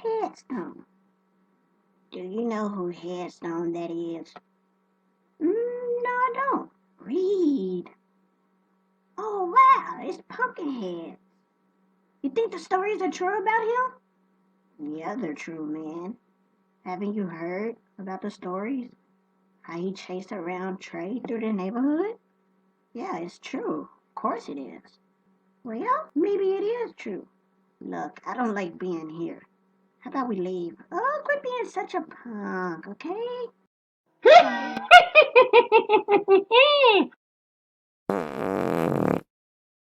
Headstone. Do you know who Headstone that is? No, I don't. Read. Oh, wow, it's Pumpkinhead. You think the stories are true about him? Yeah, they're true, man. Haven't you heard about the stories? How he chased around Trey through the neighborhood? Yeah, it's true. Of course it is. Well, maybe it is true. Look, I don't like being here. How about we leave? Oh, quit being such a punk, okay?